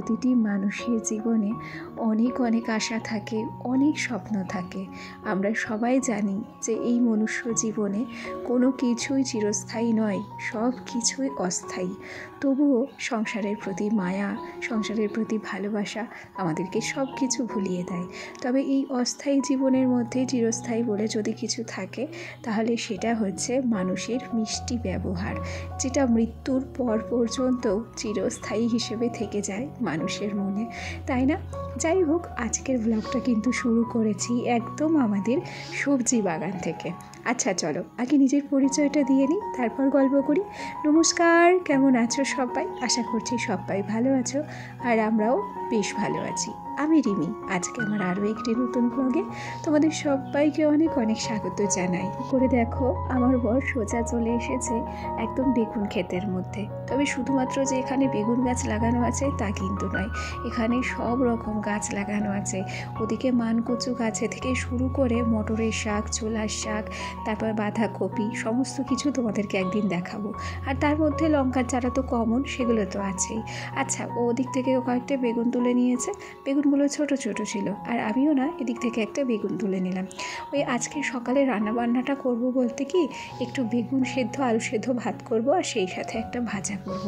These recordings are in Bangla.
প্রতিটি মানুষের জীবনে অনেক অনেক আশা থাকে, অনেক স্বপ্ন থাকে। আমরা সবাই জানি যে এই মনুষ্য জীবনে কোনো কিছুই চিরস্থায়ী নয়, সব কিছুই অস্থায়ী। তবুও সংসারের প্রতি মায়া, সংসারের প্রতি ভালোবাসা আমাদেরকে সব কিছু ভুলিয়ে দেয়। তবে এই অস্থায়ী জীবনের মধ্যে চিরস্থায়ী বলে যদি কিছু থাকে, তাহলে সেটা হচ্ছে মানুষের মিষ্টি ব্যবহার, যেটা মৃত্যুর পর পর্যন্ত চিরস্থায়ী হিসেবে থেকে যায় মানুষের মনে, তাই না? যাই হোক, আজকের ব্লগটা কিন্তু শুরু করেছি একদম আমাদের সবজি বাগান থেকে। আচ্ছা চলো আগে নিজের পরিচয়টা দিয়ে নিই, তারপর গল্প করি। নমস্কার, কেমন আছো সবাই? আশা করছি সবাই ভালো আছো, আর আমরাও বেশ ভালো আছি। আমি রিমি। আজকে আমার আরও একটি নতুন ব্লগে তোমাদের সবাইকে অনেক অনেক স্বাগত জানাই। করে দেখো, আমার বর সোজা চলে এসেছে একদম বেগুন ক্ষেতের মধ্যে। তবে শুধুমাত্র যে এখানে বেগুন গাছ লাগানো আছে তা কিন্তু নয়, এখানে সব রকম গাছ লাগানো আছে। ওদিকে মানকচু গাছে থেকে শুরু করে মটরের শাক, ছোলার শাক, তারপর বাঁধাকপি, সমস্ত কিছু তোমাদেরকে একদিন দেখাবো। আর তার মধ্যে লঙ্কার চারা তো কমন, সেগুলো তো আছেই। আচ্ছা, ও ওদিক থেকে কয়েকটা বেগুন তুলে নিয়েছে। বেগুনগুলো ছোট ছোট ছিল, আর আমিও না এদিক থেকে একটা বেগুন তুলে নিলাম। ওই আজকে সকালে রান্নাবান্নাটা করব বলতে কি, একটু বেগুন সেদ্ধ, আলু সেদ্ধ ভাত করব, আর সেই সাথে একটা ভাজা করব।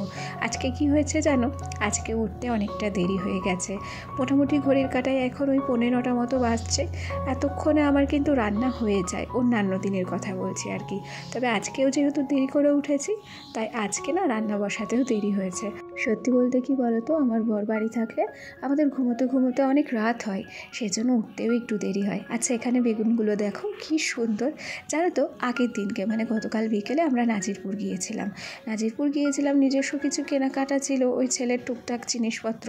আজকে কি হয়েছে জানো, আজকে উঠতে অনেকটা দেরি হয়ে গেছে। মোটামুটি ঘড়ির কাঁটায় এখন ওই 9:15 মতো বাজছে। এতক্ষণে আমার কিন্তু রান্না হয়ে যায়, অন্যান্য দিনের কথা বলছি আর কি। তবে আজকেও যেহেতু দেরি করে উঠেছি, তাই আজকে না রান্না বসাতেও দেরি হয়েছে। সত্যি বলতে কি বলো তো, আমার বর বাড়ি থাকলে আমাদের ঘুমোতে ঘুমোতে অনেক রাত হয়, সেজন্য উঠতেও একটু দেরি হয়। আচ্ছা, এখানে বেগুনগুলো দেখো কি সুন্দর। জানো তো, আগের দিনকে মানে গতকাল বিকেলে আমরা নাজিরপুর গিয়েছিলাম। নিজস্ব কিছু কেনাকাটা ছিল, ওই ছেলের টুকটাক জিনিসপত্র,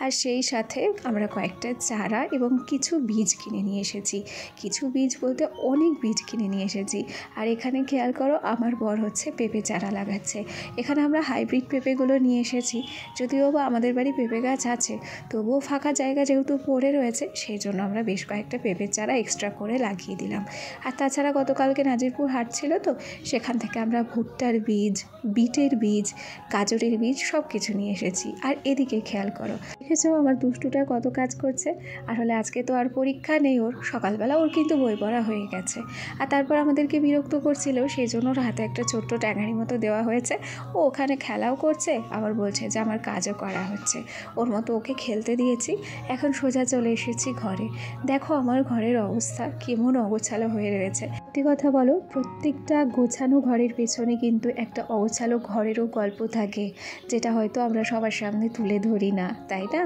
আর সেই সাথে আমরা কয়েকটা চারা এবং কিছু বীজ কিনে নিয়ে এসেছি। কিছু বীজ বলতে অনেক বীজ কিনে নিয়ে এসেছি। আর এখানে খেয়াল করো, আমার বর হচ্ছে পেঁপে চারা লাগাচ্ছে। এখানে আমরা হাইব্রিড পেঁপেগুলো নিয়ে এসেছি। যদিও বা আমাদের বাড়ি পেঁপে গাছ আছে, তবুও ফাঁকা জায়গা যেহেতু পড়ে রয়েছে, সেই জন্য আমরা বেশ কয়েকটা পেঁপের চারা এক্সট্রা করে লাগিয়ে দিলাম। আর তাছাড়া গতকালকে নাজিরপুর হাট ছিল, তো সেখান থেকে আমরা ভুট্টার বীজ, বিটের বীজ, গাজরের বীজ সব কিছু নিয়ে এসেছি। আর এদিকে খেয়াল করো, দেখেছো আমার দুষ্টুটা কত কাজ করছে। আসলে আজকে তো আর পরীক্ষা নেই ওর, সকালবেলা ওর কিন্তু বই পড়া হয়ে গেছে। আর তারপর আমাদেরকে বিরক্ত করছিল, সেই জন্য ওর হাতে একটা ছোট্ট ট্যাঙারি মতো দেওয়া হয়েছে। ও ওখানে খেলাও করছে, আবার বলছে যে আমার কাজও করা হচ্ছে। ওর মতো ওকে খেলতে দিয়েছি। এখন সোজা চলে এসেছি ঘরে। দেখো আমার ঘরের অবস্থা কেমন অগোছালো হয়ে রয়েছে। সত্যি কথা বলো, প্রত্যেকটা গোছানো ঘরের পেছনে কিন্তু একটা অগোছালো ঘরেরও গল্প থাকে, যেটা হয়তো আমরা সবার সামনে তুলে ধরি না, তাই না?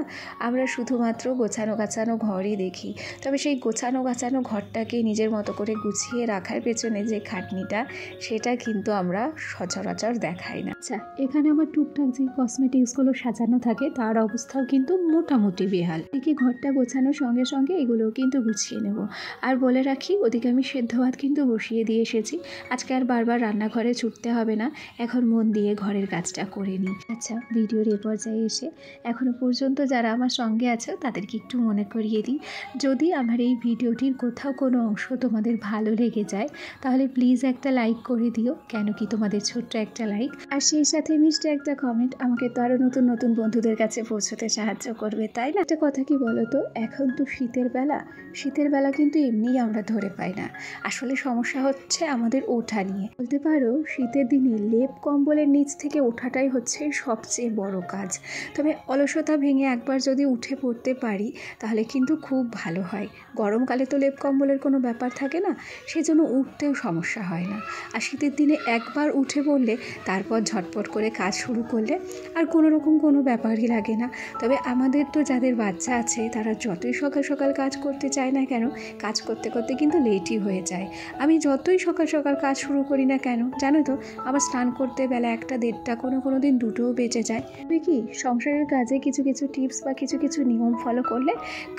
আমরা শুধুমাত্র গোছানো গাছানো ঘরই দেখি। তবে সেই গোছানো গাছানো ঘরটাকে নিজের মতো করে গুছিয়ে রাখার পেছনে যে খাটনিটা, সেটা কিন্তু আমরা সচরাচর দেখাই না। আচ্ছা, এখানে আমার টুকটাক যে কসমেটিক্সগুলো সাজানো থাকে তার অবস্থাও কিন্তু মোটামুটি বেহাল। এদিকে ঘরটা গোছানোর সঙ্গে সঙ্গে এগুলোও কিন্তু গুছিয়ে নেব। আর বলে রাখি, ওদিকে আমি সেদ্ধ ভাত কিন্তু বসিয়ে দিয়ে এসেছি। আজকে আর বারবার রান্নাঘরে ছুটতে হবে না, এখন মন দিয়ে ঘরের কাজটা করে নিই। আচ্ছা, ভিডিওর এ পর্যায়ে এসে এখনও পর্যন্ত যারা আমার সঙ্গে আছে তাদেরকে একটু মনে করিয়ে দিই, যদি আমার এই ভিডিওটির কোথাও কোনো অংশ তোমাদের ভালো লেগে যায়, তাহলে প্লিজ একটা লাইক করে দিও। কেন কি, তোমাদের ছোট্ট একটা লাইক আর সেই সাথে মিষ্টি একটা কমেন্ট আমাকে তো আরও নতুন নতুন বন্ধুদের কাছে পৌঁছতে সাহায্য করবে, তাই না? একটা কথা কি বলো তো, এখন তো শীতের বেলা কিন্তু এমনিই আমরা ধরে পাই না। আসলে সমস্যা হচ্ছে আমাদের ওঠা নিয়ে। বলতে পারো শীতের দিনে লেপ কম্বলের নিচ থেকে ওঠাটাই হচ্ছে সবচেয়ে বড় কাজ। তবে অলসতা ভেঙে একবার যদি উঠে পড়তে পারি, তাহলে কিন্তু খুব ভালো হয়। গরমকালে তো লেপ কম্বলের কোনো ব্যাপার থাকে না, সেজন্য উঠতেও সমস্যা হয় না। আর শীতের দিনে একবার উঠে পড়লে তারপর ঝটপট করে কাজ শুরু করলে আর কোনো রকম কোনো ব্যাপারই লাগে না। তবে আমাদের তো যাদের বাচ্চা আছে, তারা যতই সকাল সকাল কাজ করতে চায় না কেন, কাজ করতে করতে কিন্তু লেটই হয়ে যায়। আমি যতই সকাল সকাল কাজ শুরু করি না কেন, জানো তো, আবার স্নান করতে বেলা 1টা 1:30, কোনো দিন 2টোও বেজে যায়। তবে কি, সংসারের কাজে কিছু কিছু টিপস বা কিছু কিছু নিয়ম ফলো করলে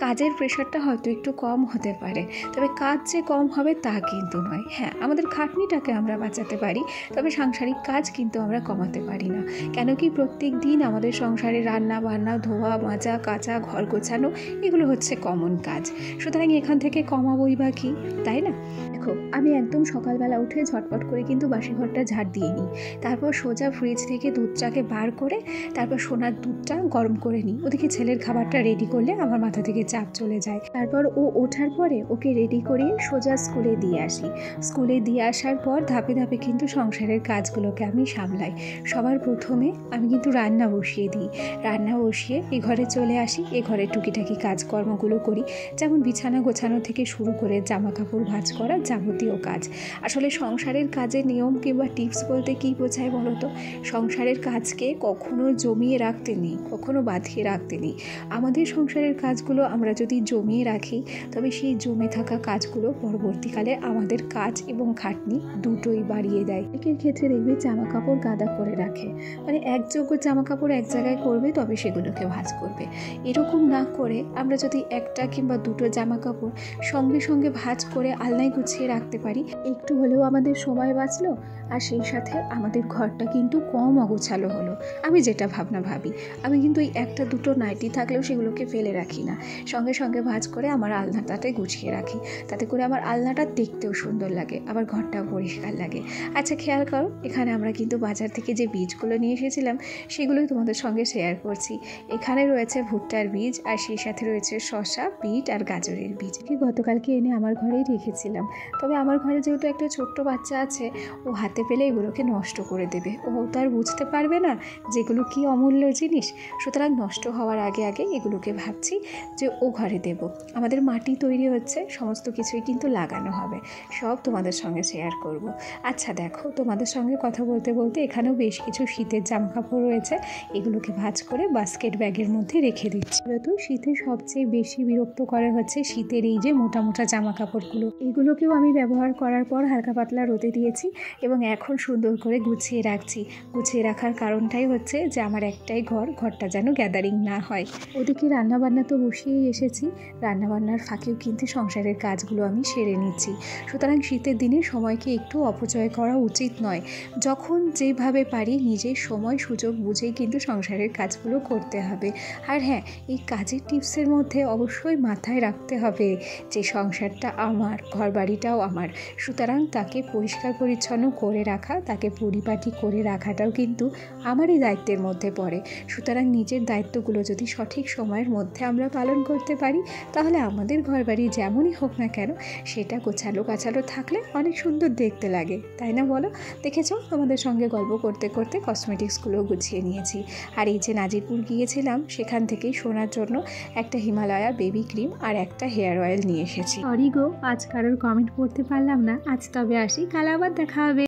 কাজের প্রেশারটা হয়তো একটু কম হতে পারে। তবে কাজ যে কম হবে তা কিন্তু নয়। হ্যাঁ, আমাদের খাটনিটাকে আমরা বাঁচাতে পারি, তবে সাংসারিক কাজ কিন্তু আমরা কমাতে পারি না। কেন কি, প্রত্যেক দিন আমাদের সংসারে রান্না বান্না, ধোয়া মাজা, কাচা, ঘর গোছানো এগুলো হচ্ছে কমন কাজ। সুতরাং এখান থেকে কমাবোই বা কি, তাই না? দেখো, আমি একদম সকালবেলা উঠে ঝটপট করে কিন্তু বাসি ঘরটা ঝাড় দিয়ে নিই। তারপর সোজা ফ্রিজ থেকে দুধটাকে বার করে তারপর সোনার দুধটা গরম করে নিই। ওদিকে ছেলের খাবারটা রেডি করলে আমার মাথা থেকে চাপ চলে যায়। তারপর ও ওঠার পরে ওকে রেডি করে সোজা স্কুলে দিয়ে আসি। স্কুলে দিয়ে আসার পর ধাপে ধাপে কিন্তু সংসারের কাজগুলোকে আমি সামলাই। সবার প্রথমে আমি কিন্তু রান্না বসিয়ে দিই। রান্না বসিয়ে এ ঘরে চলে আসি। এ ঘরে টুকিটাকি কাজকর্মগুলো করি, যেমন বিছানা গোছানো থেকে শুরু করে জামা কাপড় ভাঁজ করা যাবতীয় কাজ। আসলে সংসারের কাজের নিয়ম কিংবা টিপস বলতে কী বোঝায় বলো তো? সংসারের কাজকে কখনো জমিয়ে রাখতে নেই, কখনো বাঁধিয়ে রাখতে নেই। আমাদের সংসারের কাজগুলো আমরা যদি জমিয়ে রাখি তবে সেই জমে থাকা কাজগুলো পরবর্তীকালে আমাদের কাজ এবং খাটনি দুটোই বাড়িয়ে দেয়। এর ক্ষেত্রে দেখবে জামা কাপড় গাদা করে রাখে, মানে একযোগ্য জামা কাপড় এক জায়গায় করবে তবে সেগুলোকে ভাঁজ করবে। এরকম না করে আমরা যদি একটা কিংবা দুটো জামা কাপড় সঙ্গে সঙ্গে ভাঁজ করে আলনায় গুছিয়ে রাখতে পারি, একটু হলেও আমাদের সময় বাঁচলো আর সেই সাথে আমাদের ঘরটা কিন্তু কম অগোছালো হলো। আমি যেটা ভাবি, আমি কিন্তু এই একটা দুটো নাইটি থাকলেও সেগুলোকে ফেলে রাখি না, সঙ্গে সঙ্গে ভাঁজ করে আমার আলনাটাতে গুছিয়ে রাখি। তাতে করে আমার আলনাটা দেখতেও সুন্দর লাগে, আবার ঘরটাও পরিষ্কার লাগে। আচ্ছা খেয়াল করো, এখানে আমরা কিন্তু বাজার থেকে যে বীজগুলো নিয়ে এসেছিলাম সেগুলোই তোমাদের সঙ্গে শেয়ার করছি। এখানে রয়েছে ভুট্টার বীজ আর সেই সাথে রয়েছে শসা, বিট আর গাজরের বীজ। গতকালকে এনে আমার ঘরেই রেখেছিলাম। তবে আমার ঘরে যেহেতু একটা ছোট্ট বাচ্চা আছে, ও হাতে পেলে এগুলোকে নষ্ট করে দেবে। ও তো আর বুঝতে পারবে না যেগুলো কি অমূল্য জিনিস। সুতরাং নষ্ট হওয়ার আগে আগে এগুলোকে ভাবছি যে ও ঘরে দেব। আমাদের মাটি তৈরি হচ্ছে, সমস্ত কিছুই কিন্তু লাগানো হবে, সব তোমাদের সঙ্গে শেয়ার করব। আচ্ছা দেখো, তোমাদের সঙ্গে কথা বলতে বলতে এখানেও বেশ কিছু শীতের জামা কাপড় রয়েছে, এগুলোকে ভাঁজ করে বাস্কেট ব্যাগের মধ্যে রেখে দিচ্ছি। তো শীতে সবচেয়ে বেশি বিরক্ত করে হচ্ছে শীতের এই যে মোটা মোটা জামা কাপড়গুলো। এগুলোকেও আমি ব্যবহার করার পর হালকা পাতলা রোদে দিয়েছি এবং এখন সুন্দর করে গুছিয়ে রাখছি। গুছিয়ে রাখার কারণটাই হচ্ছে যে আমার একটাই ঘরটা যেন গ্যাদারিং না হয়। ওদিকে রান্নাবান্না তো বসিয়েই এসেছি, রান্নাবান্নার ফাঁকেও কিন্তু সংসারের কাজগুলো আমি সেরে নিচ্ছি। সুতরাং শীতের দিনে সময়কে একটু অপচয় করা উচিত নয়। যখন যেভাবে পারি নিজের সময় সুযোগ বুঝেই কিন্তু সংসারের কাজগুলো করতে হবে। আর হ্যাঁ, এই কাজের টিপসের মধ্যে অবশ্যই মাথায় রাখতে হবে যে সংসারটা আমার, ঘরবাড়িটাও আমার। সুতরাং তাকে পরিষ্কার পরিচ্ছন্ন করে রাখা, তাকে পরিপাটি করে রাখাটাও কিন্তু আমারই দায়িত্বের মধ্যে পড়ে। সুতরাং নিজের দায়িত্বগুলো যদি সঠিক সময়ের মধ্যে আমরা পালন করতে পারি তাহলে আমাদের ঘরবাড়ি যেমনই হোক না কেন সেটা গোছালো গাছালো থাকলে অনেক সুন্দর দেখতে লাগে, তাই না বলো? দেখেছো, তোমাদের সঙ্গে গল্প করতে করতে কসমেটিক্সগুলো গুছিয়ে নিয়েছি। আর এই যে নাজিরপুর গিয়েছিলাম সেখান থেকেই সোনার জন্য একটা হিমালয়া বেবি ক্রিম আর একটা হেয়ার অয়েল নিয়ে এসেছি। সরি গো, আজ কারোর কমেন্ট পড়তে পারলাম না। আজ তবে আসি, কাল আবার দেখা হবে।